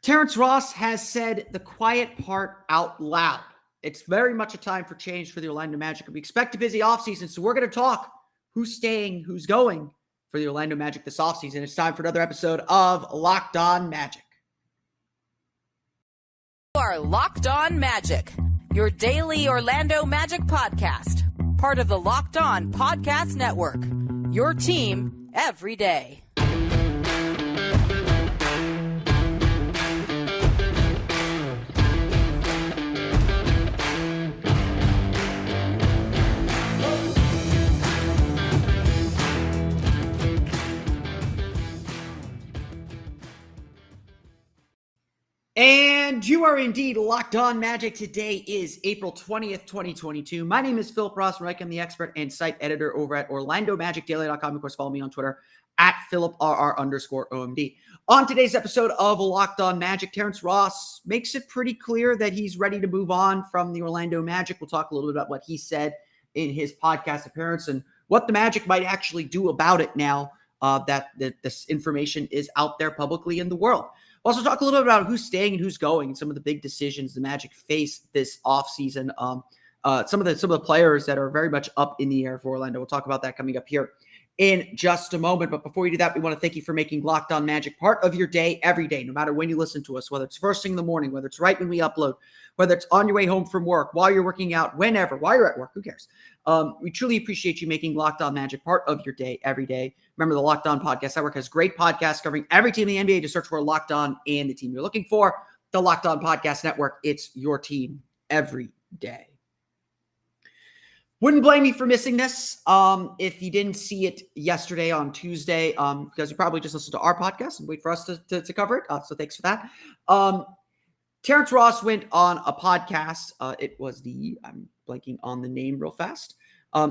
Terrence Ross has said the quiet part out loud. It's very much a time for change for the Orlando Magic. We expect a busy offseason, so we're going to talk who's staying, who's going for the Orlando Magic this offseason. It's time for another episode of Locked On Magic. You are Locked On Magic, your daily Orlando Magic podcast, part of the Locked On Podcast Network, your team every day. And you are indeed Locked On Magic. Today is April 20th, 2022. My name is Philip Ross. I'm the expert and site editor over at OrlandoMagicDaily.com. Of course, follow me on Twitter at PhilipRR_OMD. On today's episode of Locked On Magic, Terrence Ross makes it pretty clear that he's ready to move on from the Orlando Magic. We'll talk a little bit about what he said in his podcast appearance and what the Magic might actually do about it now that this information is out there publicly in the world. We'll also talk a little bit about who's staying and who's going and some of the big decisions the Magic face this offseason. Some of the players that are very much up in the air for Orlando. We'll talk about that coming up here in just a moment. But before we do that, we want to thank you for making Locked On Magic part of your day every day, no matter when you listen to us, whether it's first thing in the morning, whether it's right when we upload, whether it's on your way home from work, while you're working out, whenever, while you're at work, who cares? We truly appreciate you making Locked On Magic part of your day every day. Remember, the Locked On Podcast Network has great podcasts covering every team in the NBA. Just search for Locked On and the team you're looking for. The Locked On Podcast Network, it's your team every day. Wouldn't blame me for missing this if you didn't see it yesterday on Tuesday, because you probably just listened to our podcast and wait for us to cover it. So thanks for that. Terrence Ross went on a podcast. It was I'm blanking on the name real fast. I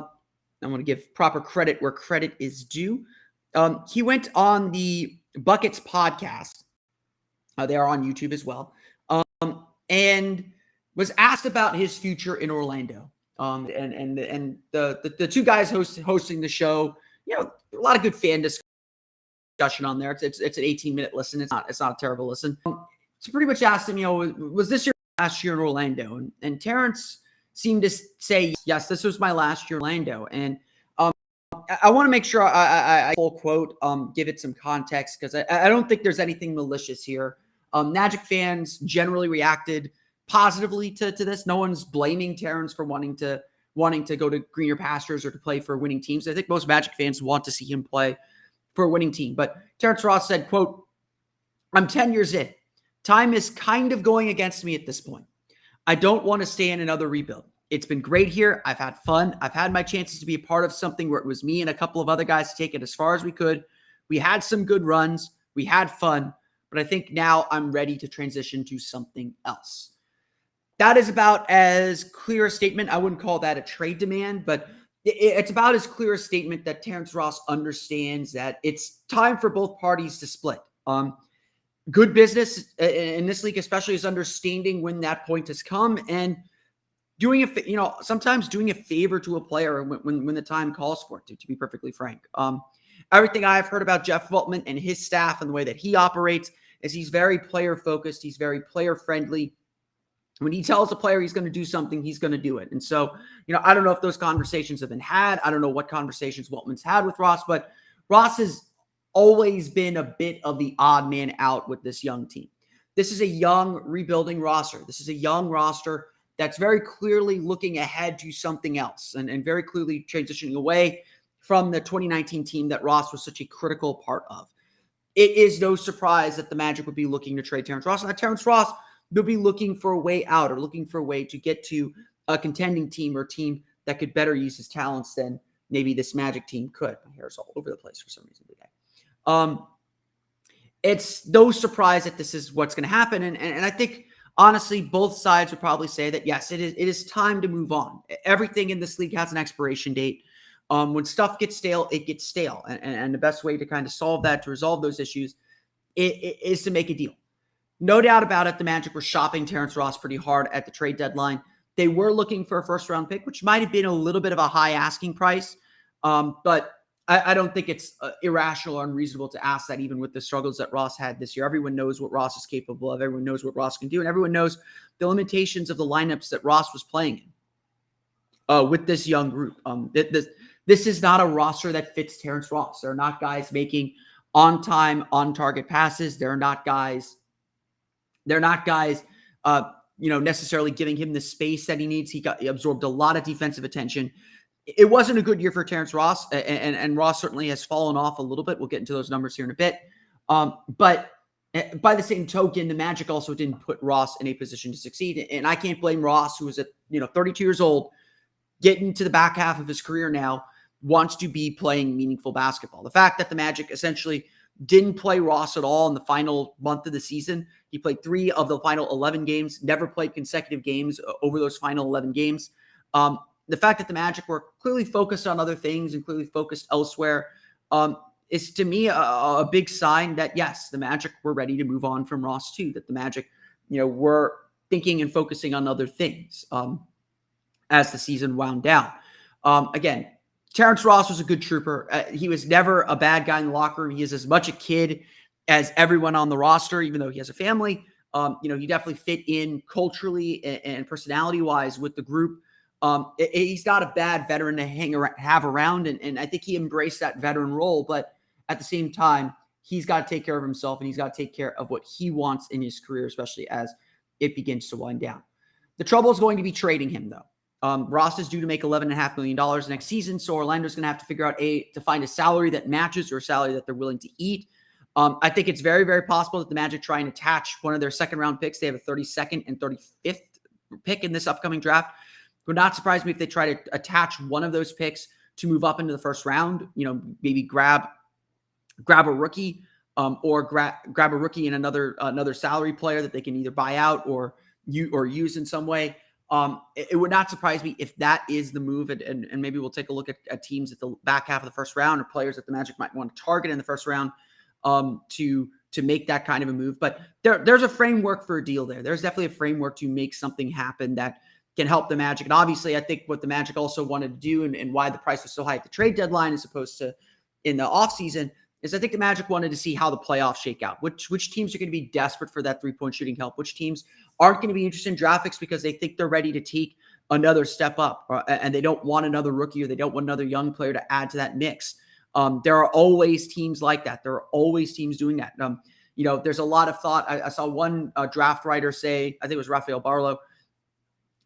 want to give proper credit where credit is due. He went on the Buckets podcast. They are on YouTube as well. And was asked about his future in Orlando. And the two guys hosting the show, a lot of good fan discussion on there. It's an 18-minute listen. It's not a terrible listen. So pretty much asked him, was this your last year in Orlando? And Terrence seemed to say, yes, this was my last year in Orlando. And I want to make sure I full quote, give it some context, because I don't think there's anything malicious here. Magic fans generally reacted positively to this. No one's blaming Terrence for wanting to go to greener pastures or to play for winning teams. I think most Magic fans want to see him play for a winning team. But Terrence Ross said, quote, "I'm 10 years in. Time is kind of going against me at this point. I don't want to stay in another rebuild. It's been great here. I've had fun. I've had my chances to be a part of something where it was me and a couple of other guys to take it as far as we could. We had some good runs. We had fun. But I think now I'm ready to transition to something else." That is about as clear a statement. I wouldn't call that a trade demand, but it's about as clear a statement that Terrence Ross understands that it's time for both parties to split. Good business in this league, especially, is understanding when that point has come and sometimes doing a favor to a player when the time calls for it, to be perfectly frank. Everything I've heard about Jeff Weltman and his staff and the way that he operates is he's very player focused. He's very player friendly. When he tells a player he's going to do something, he's going to do it. And so, I don't know if those conversations have been had. I don't know what conversations Weltman's had with Ross, but Ross has always been a bit of the odd man out with this young team. This is a young rebuilding roster. This is a young roster that's very clearly looking ahead to something else and very clearly transitioning away from the 2019 team that Ross was such a critical part of. It is no surprise that the Magic would be looking to trade Terrence Ross. Now, Terrence Ross will be looking for a way out or looking for a way to get to a contending team or team that could better use his talents than maybe this Magic team could. My hair is all over the place for some reason today. It's no surprise that this is what's going to happen. And I think, honestly, both sides would probably say that, yes, it is time to move on. Everything in this league has an expiration date. When stuff gets stale, it gets stale. And the best way to kind of solve that, to resolve those issues, is to make a deal. No doubt about it, the Magic were shopping Terrence Ross pretty hard at the trade deadline. They were looking for a first-round pick, which might have been a little bit of a high asking price. But I don't think it's irrational or unreasonable to ask that, even with the struggles that Ross had this year. Everyone knows what Ross is capable of. Everyone knows what Ross can do. And everyone knows the limitations of the lineups that Ross was playing in with this young group. This is not a roster that fits Terrence Ross. There are not guys making on-time, on-target passes. They're not guys necessarily giving him the space that he needs. He absorbed a lot of defensive attention. It wasn't a good year for Terrence Ross, and Ross certainly has fallen off a little bit. We'll get into those numbers here in a bit. But by the same token, the Magic also didn't put Ross in a position to succeed. And I can't blame Ross, who is 32 years old, getting to the back half of his career now, wants to be playing meaningful basketball. The fact that the Magic essentially didn't play Ross at all in the final month of the season. He played 3 of the final 11 games, never played consecutive games over those final 11 games. The fact that the Magic were clearly focused on other things and clearly focused elsewhere is, to me, a big sign that, yes, the Magic were ready to move on from Ross too, that the Magic, were thinking and focusing on other things as the season wound down. Again, Terrence Ross was a good trooper. He was never a bad guy in the locker room. He is as much a kid as everyone on the roster, even though he has a family. He definitely fit in culturally and personality-wise with the group. He's not a bad veteran to have around, and I think he embraced that veteran role. But at the same time, he's got to take care of himself, and he's got to take care of what he wants in his career, especially as it begins to wind down. The trouble is going to be trading him, though. Ross is due to make $11.5 million next season, so Orlando's going to have to figure out to find a salary that matches or a salary that they're willing to eat. I think it's very, very possible that the Magic try and attach one of their second-round picks. They have a 32nd and 35th pick in this upcoming draft. It would not surprise me if they try to attach one of those picks to move up into the first round. Maybe grab a rookie or grab a rookie and another salary player that they can either buy out or use in some way. It would not surprise me if that is the move, and maybe we'll take a look at teams at the back half of the first round or players that the Magic might want to target in the first round to make that kind of a move. But there's a framework for a deal there. There's definitely a framework to make something happen that can help the Magic. And obviously, I think what the Magic also wanted to do and why the price was so high at the trade deadline as opposed to in the offseason is I think the Magic wanted to see how the playoffs shake out. Which teams are going to be desperate for that three-point shooting help? Which teams aren't going to be interested in draft picks because they think they're ready to take another step up and they don't want another rookie or they don't want another young player to add to that mix. There are always teams like that. There are always teams doing that. There's a lot of thought. I saw one draft writer say, I think it was Rafael Barlow,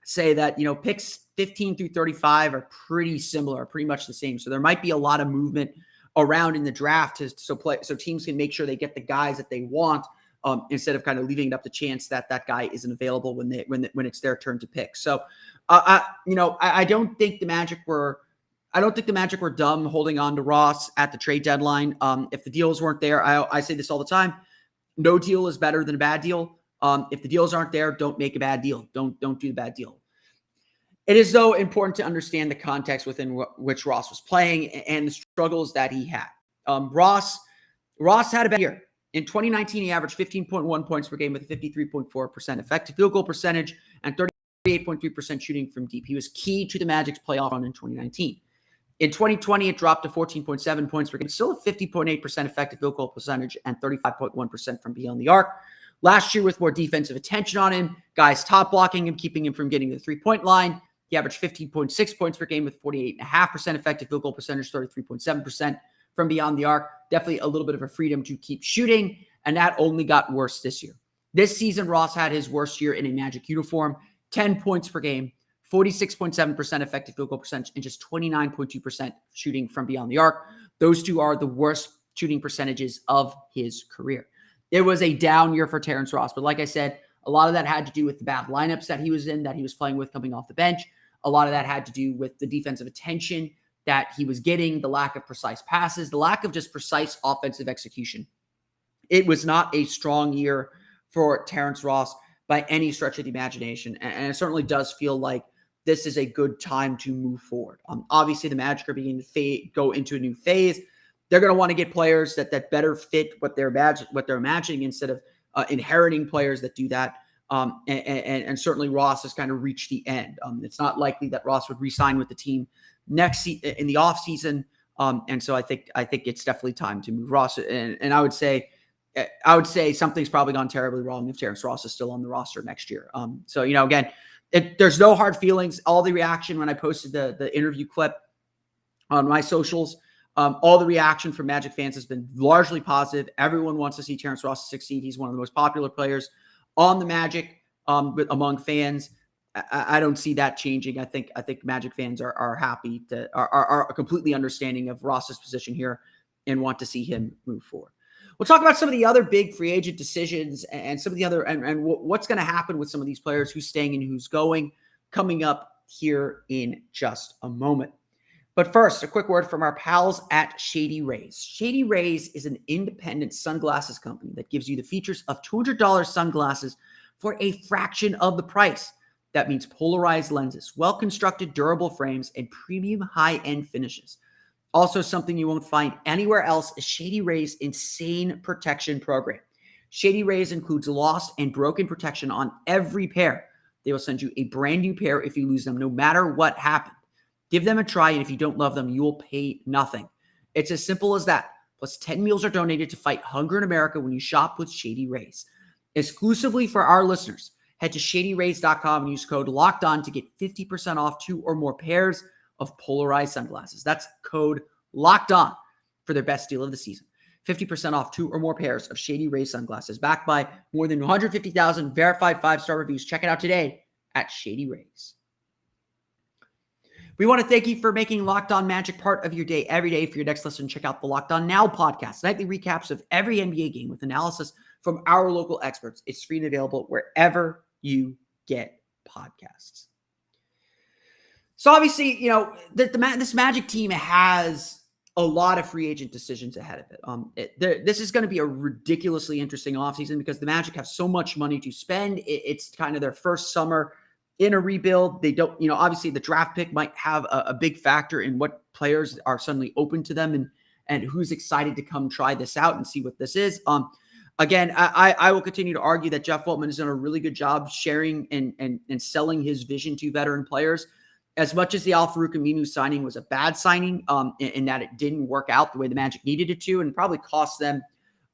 say that, picks 15 through 35 are pretty similar, pretty much the same. So there might be a lot of movement around in the draft so teams can make sure they get the guys that they want instead of kind of leaving it up to chance that guy isn't available when it's their turn to pick. So, I don't think the Magic were dumb holding on to Ross at the trade deadline. If the deals weren't there, I say this all the time, no deal is better than a bad deal. If the deals aren't there, don't make a bad deal. Don't do the bad deal. It is, though, important to understand the context within which Ross was playing and the struggles that he had. Ross had a bad year. In 2019, he averaged 15.1 points per game with a 53.4% effective field goal percentage and 38.3% shooting from deep. He was key to the Magic's playoff run in 2019. In 2020, it dropped to 14.7 points per game, still a 50.8% effective field goal percentage and 35.1% from beyond the arc. Last year, with more defensive attention on him, guys top blocking him, keeping him from getting to the three-point line, he averaged 15.6 points per game with 48.5% effective field goal percentage, 33.7% from beyond the arc. Definitely a little bit of a freedom to keep shooting, and that only got worse this year. This season, Ross had his worst year in a Magic uniform, 10 points per game, 46.7% effective field goal percentage, and just 29.2% shooting from beyond the arc. Those two are the worst shooting percentages of his career. It was a down year for Terrence Ross, but like I said, a lot of that had to do with the bad lineups that he was in, that he was playing with coming off the bench. A lot of that had to do with the defensive attention that he was getting, the lack of precise passes, the lack of just precise offensive execution. It was not a strong year for Terrence Ross by any stretch of the imagination, and it certainly does feel like this is a good time to move forward. Obviously, the Magic are beginning to go into a new phase. They're going to want to get players that better fit what they're imagining instead of inheriting players that do that. And certainly Ross has kind of reached the end. It's not likely that Ross would re-sign with the team in the offseason. And so I think it's definitely time to move Ross. And I would say something's probably gone terribly wrong if Terrence Ross is still on the roster next year. So, again, there's no hard feelings. All the reaction when I posted the interview clip on my socials, all the reaction from Magic fans has been largely positive. Everyone wants to see Terrence Ross succeed. He's one of the most popular players on the Magic among fans. I don't see that changing. I think Magic fans are happy are completely understanding of Ross's position here and want to see him move forward. We'll talk about some of the other big free agent decisions and some of the other and what's going to happen with some of these players, who's staying and who's going, coming up here in just a moment. But first, a quick word from our pals at Shady Rays. Shady Rays is an independent sunglasses company that gives you the features of $200 sunglasses for a fraction of the price. That means polarized lenses, well-constructed durable frames, and premium high-end finishes. Also, something you won't find anywhere else is Shady Rays' insane protection program. Shady Rays includes lost and broken protection on every pair. They will send you a brand new pair if you lose them, no matter what happened. Give them a try, and if you don't love them, you will pay nothing. It's as simple as that. Plus, 10 meals are donated to fight hunger in America when you shop with Shady Rays. Exclusively for our listeners, head to shadyrays.com and use code LOCKEDON to get 50% off 2 or more pairs of polarized sunglasses. That's code LOCKEDON for their best deal of the season. 50% off 2 or more pairs of Shady Rays sunglasses, backed by more than 150,000 verified 5-star reviews. Check it out today at Shady Rays. We want to thank you for making Locked On Magic part of your day every day. For your next listen, check out the Locked On Now podcast, nightly recaps of every NBA game with analysis from our local experts. It's free and available wherever you get podcasts. So obviously, this Magic team has a lot of free agent decisions ahead of it. This is going to be a ridiculously interesting offseason because the Magic have so much money to spend. It's kind of their first summer in a rebuild. They don't, obviously the draft pick might have a big factor in what players are suddenly open to them and who's excited to come try this out and see what this is. Again, I will continue to argue that Jeff Weltman has done a really good job sharing and selling his vision to veteran players. As much as the Al-Farouq Aminu signing was a bad signing, in that it didn't work out the way the Magic needed it to, and probably cost them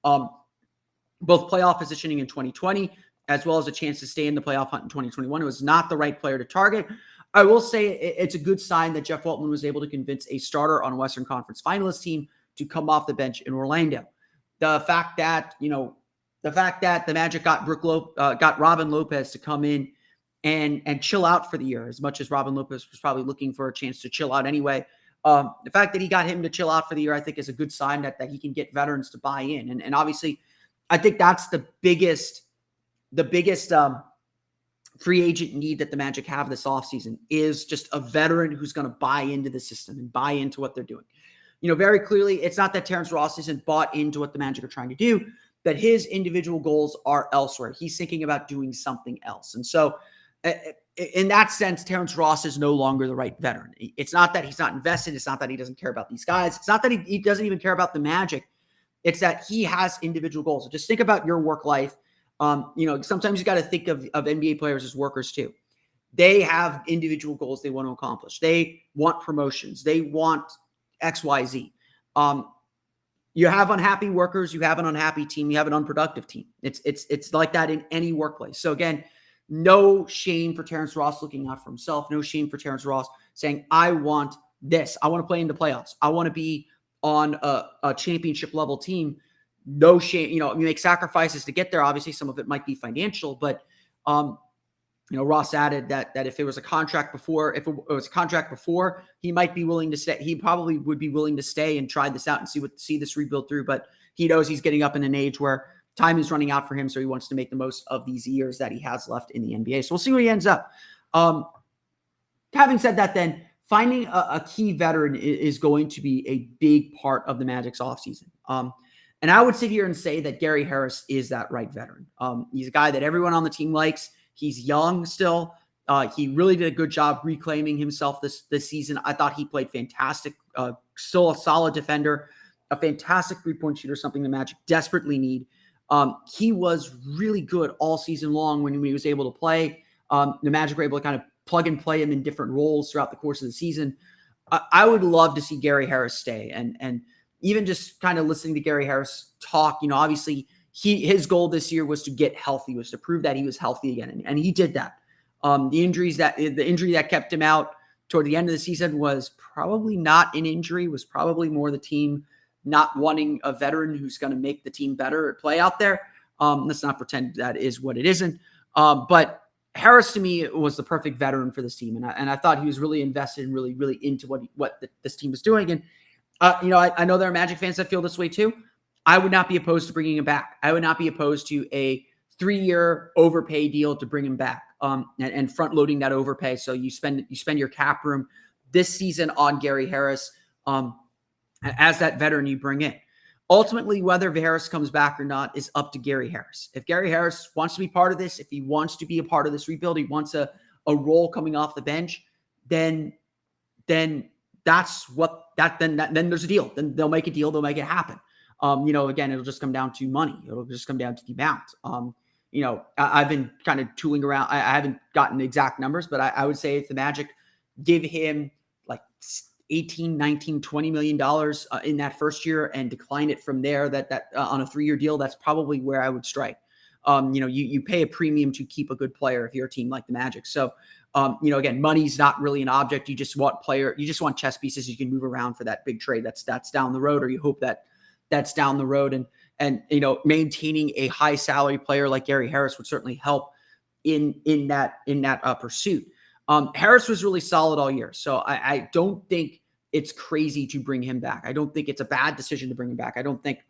both playoff positioning in 2020, as well as a chance to stay in the playoff hunt in 2021. It was not the right player to target. I will say it's a good sign that Jeff Weltman was able to convince a starter on a Western Conference finalist team to come off the bench in Orlando. The fact that the Magic got Robin Lopez to come in and chill out for the year, as much as Robin Lopez was probably looking for a chance to chill out anyway. The fact that he got him to chill out for the year, I think, is a good sign that he can get veterans to buy in. And obviously, I think that's the biggest free agent need that the Magic have this offseason is just a veteran who's going to buy into the system and buy into what they're doing. Very clearly, it's not that Terrence Ross isn't bought into what the Magic are trying to do, that his individual goals are elsewhere. He's thinking about doing something else. And so in that sense, Terrence Ross is no longer the right veteran. It's not that he's not invested. It's not that he doesn't care about these guys. It's not that he doesn't even care about the Magic. It's that he has individual goals. So just think about your work life. Sometimes you got to think of NBA players as workers too. They have individual goals they want to accomplish. They want promotions. They want X, Y, Z. You have unhappy workers. You have an unhappy team. You have an unproductive team. It's like that in any workplace. So again, no shame for Terrence Ross looking out for himself. No shame for Terrence Ross saying, I want this. I want to play in the playoffs. I want to be on a championship level team. No shame. You make sacrifices to get there. Obviously, some of it might be financial, but Ross added that if it was a contract before, he might be willing to stay. He probably would be willing to stay and try this out and see this rebuild through. But he knows he's getting up in an age where time is running out for him, so he wants to make the most of these years that he has left in the NBA. So we'll see where he ends up. Having said that, then finding a key veteran is going to be a big part of the Magic's offseason. And I would sit here and say that Gary Harris is that right veteran. He's a guy that everyone on the team likes. He's young still. He really did a good job reclaiming himself this season. I thought he played fantastic. Still a solid defender, a fantastic three-point shooter, something the Magic desperately need. He was really good all season long when he was able to play. The Magic were able to kind of plug and play him in different roles throughout the course of the season. I would love to see Gary Harris stay. And even just kind of listening to Gary Harris talk, obviously his goal this year was to get healthy, was to prove that he was healthy again. And he did that. The injury that kept him out toward the end of the season was probably not an injury, was probably more the team not wanting a veteran who's going to make the team better at play out there. Let's not pretend that is what it isn't. But Harris, to me, was the perfect veteran for this team. And I thought he was really invested and really, really into what this team was doing. And, I know there are Magic fans that feel this way too. I would not be opposed to bringing him back. I would not be opposed to a 3-year overpay deal to bring him back, and front loading that overpay. So you spend your cap room this season on Gary Harris, as that veteran you bring in. Ultimately, whether Harris comes back or not is up to Gary Harris. If Gary Harris wants to be part of this, if he wants to be a part of this rebuild, he wants a role coming off the bench, then that's what then there's a deal. Then they'll make a deal. They'll make it happen. Again, it'll just come down to money. It'll just come down to the amount. I've been kind of tooling around. I haven't gotten exact numbers, but I would say if the Magic give him like 18, 19, $20 million in that first year and decline it from there, that on a 3-year deal, that's probably where I would strike. You pay a premium to keep a good player if you're a team like the Magic. So, again, money's not really an object. You just want chess pieces you can move around for that big trade that's down the road, or you hope that's down the road. And maintaining a high salary player like Gary Harris would certainly help in that pursuit. Harris was really solid all year. So I don't think it's crazy to bring him back. I don't think it's a bad decision to bring him back. I don't think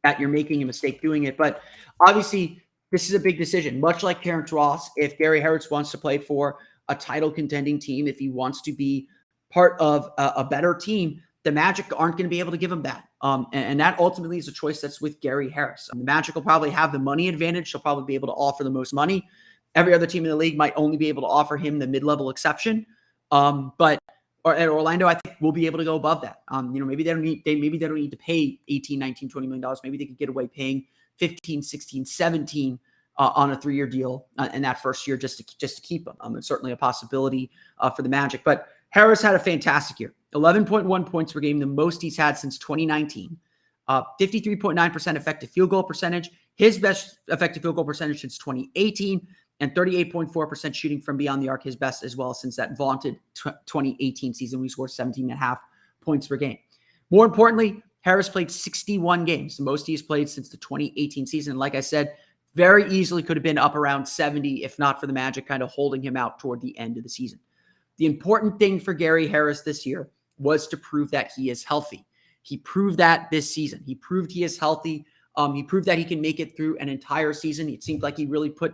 that you're making a mistake doing it. But obviously, this is a big decision. Much like Terrence Ross, if Gary Harris wants to play for a title contending team, if he wants to be part of a better team, the Magic aren't going to be able to give him that. And that ultimately is a choice that's with Gary Harris. The Magic will probably have the money advantage. They'll probably be able to offer the most money. Every other team in the league might only be able to offer him the mid-level exception. But at Orlando, I think we'll be able to go above that. Maybe they don't need to pay 18, 19, $20 million. Maybe they could get away paying 15, 16, 17 on a 3-year deal in that first year just to keep him. It's certainly a possibility for the Magic. But Harris had a fantastic year. 11.1 points per game, the most he's had since 2019. 53.9% effective field goal percentage. His best effective field goal percentage since 2018. And 38.4% shooting from beyond the arc, his best as well since that vaunted 2018 season when he scored 17.5 points per game. More importantly, Harris played 61 games, the most he's played since the 2018 season. And like I said, very easily could have been up around 70 if not for the Magic kind of holding him out toward the end of the season. The important thing for Gary Harris this year was to prove that he is healthy. He proved that this season. He proved he is healthy. He proved that he can make it through an entire season. It seemed like he really put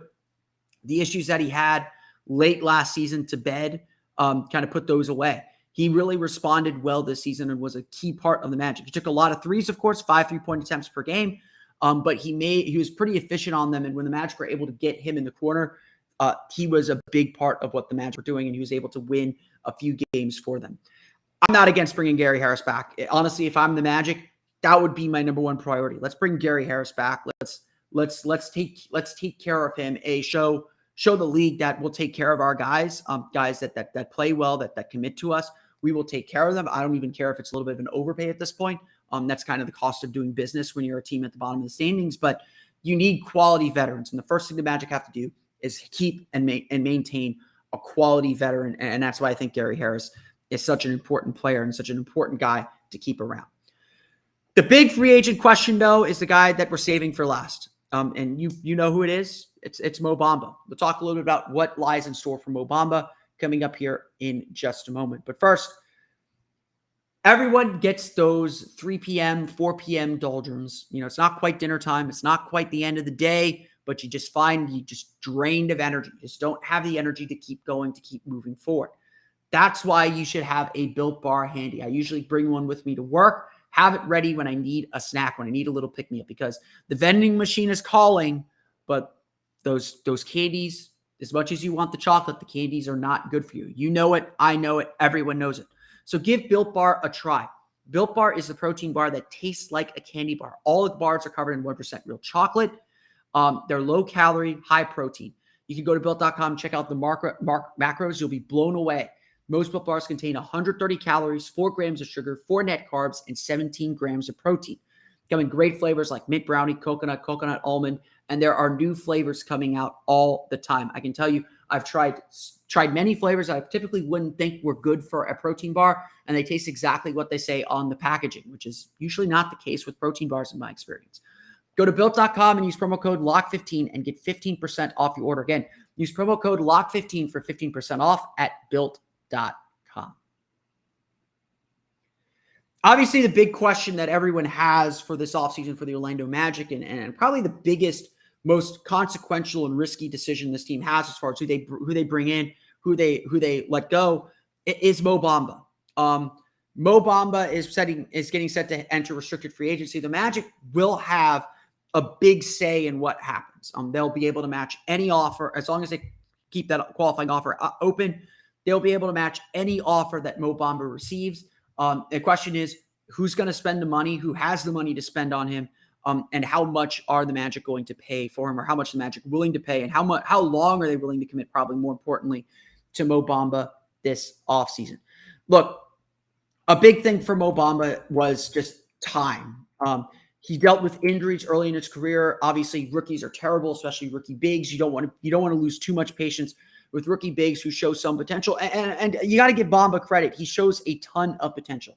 the issues that he had late last season to bed, kind of put those away. He really responded well this season and was a key part of the Magic. He took a lot of threes, of course, 5 3-point attempts per game, but he was pretty efficient on them. And when the Magic were able to get him in the corner, he was a big part of what the Magic were doing, and he was able to win a few games for them. I'm not against bringing Gary Harris back. Honestly, if I'm the Magic, that would be my number one priority. Let's bring Gary Harris back. Let's take care of him. Show the league that we'll take care of our guys, guys that play well, that commit to us. We will take care of them. I don't even care if it's a little bit of an overpay at this point. That's kind of the cost of doing business when you're a team at the bottom of the standings. But you need quality veterans, and the first thing the Magic have to do is keep and maintain a quality veteran, and that's why I think Gary Harris is such an important player and such an important guy to keep around. The big free agent question, though, is the guy that we're saving for last. And you know who it is. It's Mo Bamba. We'll talk a little bit about what lies in store for Mo Bamba coming up here in just a moment. But first, everyone gets those 3 p.m., 4 p.m. doldrums. It's not quite dinner time. It's not quite the end of the day, but you just drained of energy. You just don't have the energy to keep going, to keep moving forward. That's why you should have a Built Bar handy. I usually bring one with me to work, have it ready when I need a snack, when I need a little pick-me-up, because the vending machine is calling, but those candies, as much as you want the chocolate, the candies are not good for you. You know it. I know it. Everyone knows it. So give Built Bar a try. Built Bar is the protein bar that tastes like a candy bar. All of the bars are covered in 1% real chocolate. They're low calorie, high protein. You can go to Built.com, check out the macros. You'll be blown away. Most Built Bars contain 130 calories, 4 grams of sugar, 4 net carbs, and 17 grams of protein. Come in great flavors like mint brownie, coconut almond, and there are new flavors coming out all the time. I can tell you, I've tried many flavors I typically wouldn't think were good for a protein bar, and they taste exactly what they say on the packaging, which is usually not the case with protein bars in my experience. Go to Built.com and use promo code LOCK15 and get 15% off your order. Again, use promo code LOCK15 for 15% off at Built.com. Obviously, the big question that everyone has for this offseason for the Orlando Magic, and probably the biggest, most consequential and risky decision this team has as far as who they bring in, who they let go, is Mo Bamba. Mo Bamba is getting set to enter restricted free agency. The Magic will have a big say in what happens. They'll be able to match any offer as long as they keep that qualifying offer open. They'll be able to match any offer that Mo Bamba receives. The question is, who's going to spend the money? Who has the money to spend on him? And how much are the Magic going to pay for him, or how much the Magic willing to pay, and how long are they willing to commit, probably more importantly, to Mo Bamba this offseason? Look, a big thing for Mo Bamba was just time. He dealt with injuries early in his career. Obviously, rookies are terrible, especially rookie bigs. You don't want to lose too much patience with rookie bigs who show some potential. And you got to give Bamba credit. He shows a ton of potential.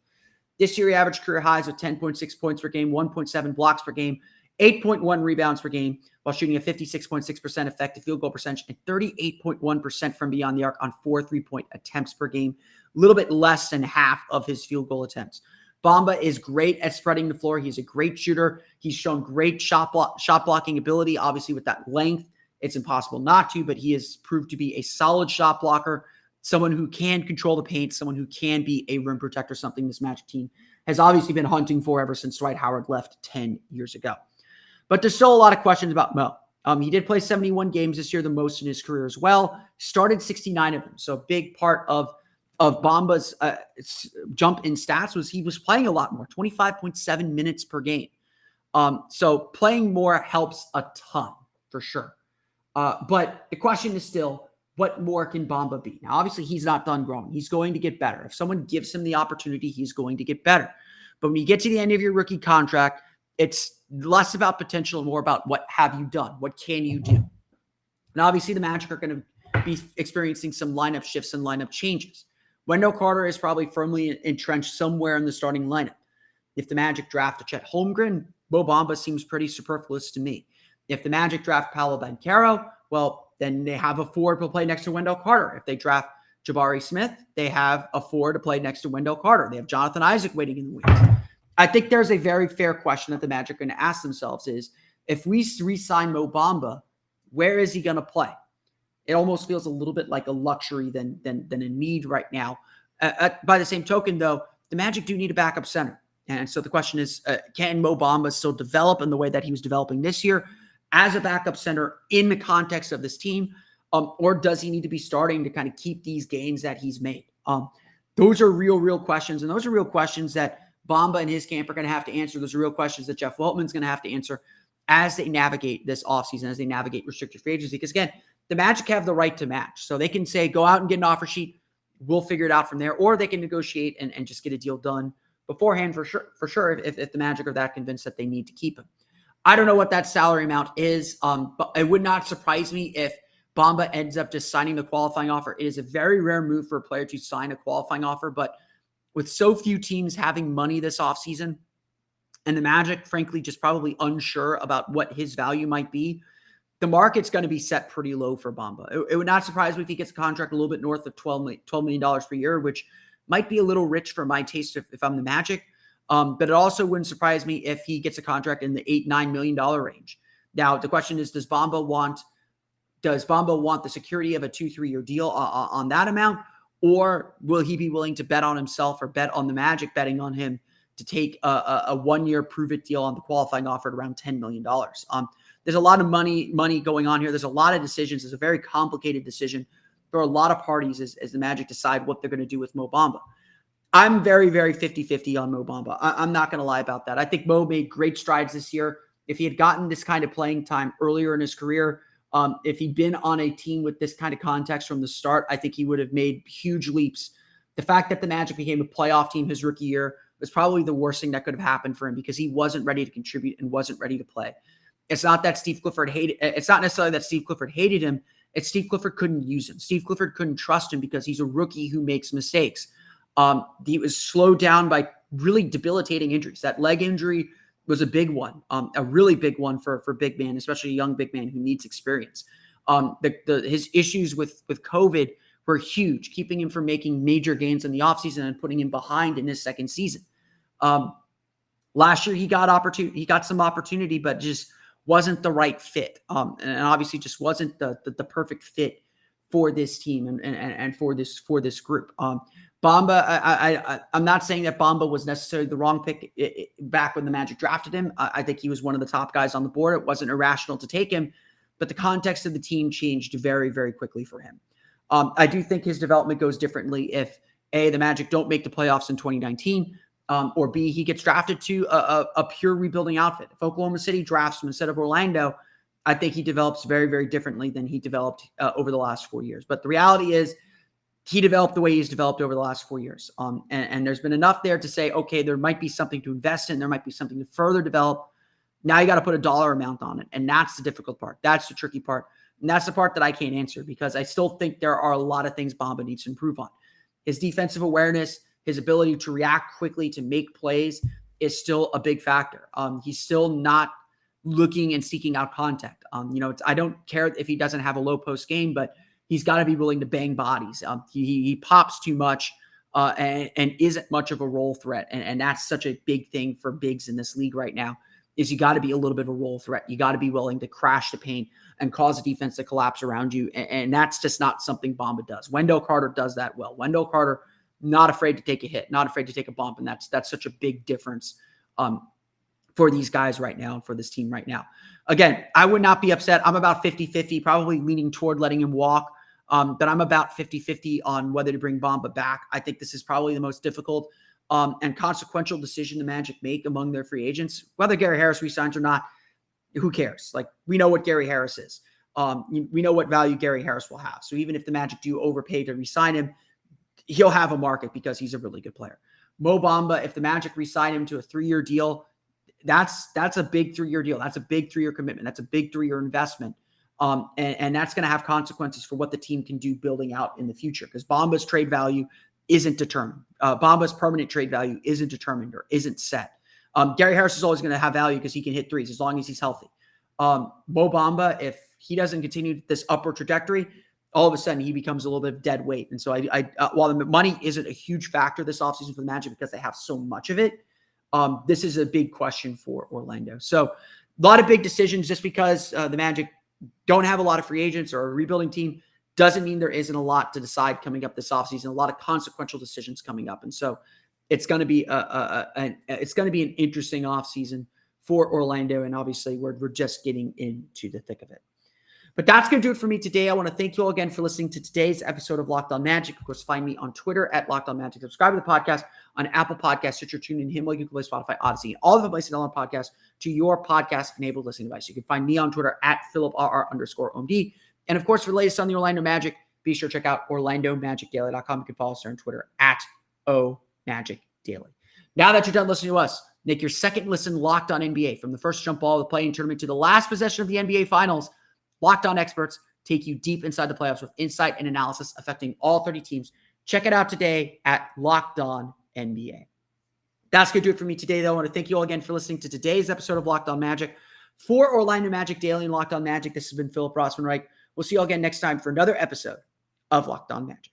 This year, he averaged career highs of 10.6 points per game, 1.7 blocks per game, 8.1 rebounds per game, while shooting a 56.6% effective field goal percentage and 38.1% from beyond the arc on 4 3-point attempts per game, a little bit less than half of his field goal attempts. Bamba is great at spreading the floor. He's a great shooter. He's shown great shot blocking ability. Obviously, with that length, it's impossible not to, but he has proved to be a solid shot blocker, someone who can control the paint, someone who can be a rim protector, something this Magic team has obviously been hunting for ever since Dwight Howard left 10 years ago. But there's still a lot of questions about Mo. He did play 71 games this year, the most in his career as well. Started 69 of them. So a big part of Bamba's jump in stats was he was playing a lot more, 25.7 minutes per game. So playing more helps a ton for sure. But the question is still, what more can Bamba be? Now, obviously, he's not done growing. He's going to get better. If someone gives him the opportunity, he's going to get better. But when you get to the end of your rookie contract, it's less about potential and more about what have you done? What can you do? And obviously, the Magic are going to be experiencing some lineup shifts and lineup changes. Wendell Carter is probably firmly entrenched somewhere in the starting lineup. If the Magic draft a Chet Holmgren, Mo Bamba seems pretty superfluous to me. If the Magic draft Paolo Banchero, well, then they have a forward to play next to Wendell Carter. If they draft Jabari Smith, they have a forward to play next to Wendell Carter. They have Jonathan Isaac waiting in the wings. I think there's a very fair question that the Magic are going to ask themselves is, if we re-sign Mo Bamba, where is he going to play? It almost feels a little bit like a luxury than a need right now. By the same token, though, the Magic do need a backup center. And so the question is, can Mo Bamba still develop in the way that he was developing this year as a backup center in the context of this team? Or does he need to be starting to kind of keep these gains that he's made? Those are real questions. And those are real questions that Bamba and his camp are going to have to answer. Those are real questions that Jeff Weltman's going to have to answer as they navigate this offseason, as they navigate restricted free agency. Because again, the Magic have the right to match. So they can say, go out and get an offer sheet. We'll figure it out from there. Or they can negotiate and just get a deal done beforehand for sure if the Magic are that convinced that they need to keep him. I don't know what that salary amount is, but it would not surprise me if Bamba ends up just signing the qualifying offer. It is a very rare move for a player to sign a qualifying offer, but with so few teams having money this offseason, and the Magic, frankly, just probably unsure about what his value might be, the market's going to be set pretty low for Bamba. It would not surprise me if he gets a contract a little bit north of $12 million per year, which might be a little rich for my taste if I'm the Magic. But it also wouldn't surprise me if he gets a contract in the $8-9 million range. Now, the question is, does Bamba want the security of a 2-3 year deal on that amount? Or will he be willing to bet on himself or bet on the Magic betting on him to take a 1-year prove-it deal on the qualifying offer at around $10 million? There's a lot of money going on here. There's a lot of decisions. It's a very complicated decision. There are a lot of parties as the Magic decide what they're going to do with Mo Bamba. I'm very, very 50-50 on Mo Bamba. I'm not going to lie about that. I think Mo made great strides this year. If he had gotten this kind of playing time earlier in his career, if he'd been on a team with this kind of context from the start, I think he would have made huge leaps The fact that the Magic became a playoff team his rookie year was probably the worst thing that could have happened for him because he wasn't ready to contribute and wasn't ready to play. It's not that Steve Clifford hated. It's not necessarily that Steve Clifford hated him. It's Steve Clifford couldn't use him. Steve Clifford couldn't trust him because he's a rookie who makes mistakes. He was slowed down by really debilitating injuries. That leg injury was a big one, a really big one for big man, especially a young big man who needs experience. His issues with COVID were huge, keeping him from making major gains in the offseason and putting him behind in his second season. Last year he got some opportunity, but just wasn't the right fit. And obviously just wasn't the perfect fit for this team and for this group. Bamba, I'm not saying that Bamba was necessarily the wrong pick back when the Magic drafted him. I think he was one of the top guys on the board. It wasn't irrational to take him, but the context of the team changed very, very quickly for him. I do think his development goes differently if A, the Magic don't make the playoffs in 2019, or B, he gets drafted to a pure rebuilding outfit. If Oklahoma City drafts him instead of Orlando, I think he develops very, very differently than he developed over the last 4 years. But the reality is he developed the way he's developed over the last 4 years. And there's been enough there to say, okay, there might be something to invest in. There might be something to further develop. Now you got to put a dollar amount on it. And that's the difficult part. That's the tricky part. And that's the part that I can't answer because I still think there are a lot of things Bamba needs to improve on. His defensive awareness, his ability to react quickly, to make plays is still a big factor. He's still not looking and seeking out contact. I don't care if he doesn't have a low post game, but he's got to be willing to bang bodies. He pops too much and isn't much of a role threat. And that's such a big thing for bigs in this league right now is you got to be a little bit of a role threat. You got to be willing to crash the paint and cause a defense to collapse around you. And that's just not something Bamba does. Wendell Carter does that well. Wendell Carter, not afraid to take a hit, not afraid to take a bump. And that's such a big difference for these guys right now and for this team right now. Again, I would not be upset. I'm about 50-50, probably leaning toward letting him walk. But I'm about 50-50 on whether to bring Bamba back. I think this is probably the most difficult and consequential decision the Magic make among their free agents. Whether Gary Harris resigns or not, who cares? Like, we know what Gary Harris is. We know what value Gary Harris will have. So even if the Magic do overpay to resign him, he'll have a market because he's a really good player. Mo Bamba, if the Magic resign him to a 3-year deal, that's a big 3-year deal. That's a big 3-year commitment. That's a big 3-year investment. And that's going to have consequences for what the team can do building out in the future because Bamba's trade value isn't determined. Bamba's permanent trade value isn't determined or isn't set. Gary Harris is always going to have value because he can hit threes as long as he's healthy. Mo Bamba, if he doesn't continue this upward trajectory, all of a sudden he becomes a little bit of dead weight. And so while the money isn't a huge factor this offseason for the Magic because they have so much of it, this is a big question for Orlando. So a lot of big decisions just because the Magic don't have a lot of free agents or a rebuilding team doesn't mean there isn't a lot to decide coming up this offseason, a lot of consequential decisions coming up. And so it's going to be an interesting offseason for Orlando. And obviously we're just getting into the thick of it. But that's going to do it for me today. I want to thank you all again for listening to today's episode of Locked On Magic. Of course, find me on Twitter at Locked On Magic. Subscribe to the podcast on Apple Podcasts, Stitcher, TuneIn, Himalaya, Google Play, Spotify, Odyssey, and all of the places to download podcasts to your podcast-enabled listening device. You can find me on Twitter at PhilipRR_OMD. And of course, for the latest on the Orlando Magic, be sure to check out OrlandoMagicDaily.com. You can follow us on Twitter at OMagicDaily. Now that you're done listening to us, make your second listen Locked On NBA. From the first jump ball of the play-in tournament to the last possession of the NBA Finals, Locked On experts take you deep inside the playoffs with insight and analysis affecting all 30 teams. Check it out today at Locked On NBA. That's going to do it for me today, though. I want to thank you all again for listening to today's episode of Locked On Magic. For Orlando Magic Daily and Locked On Magic, this has been Philip Rossman-Reich. We'll see you all again next time for another episode of Locked On Magic.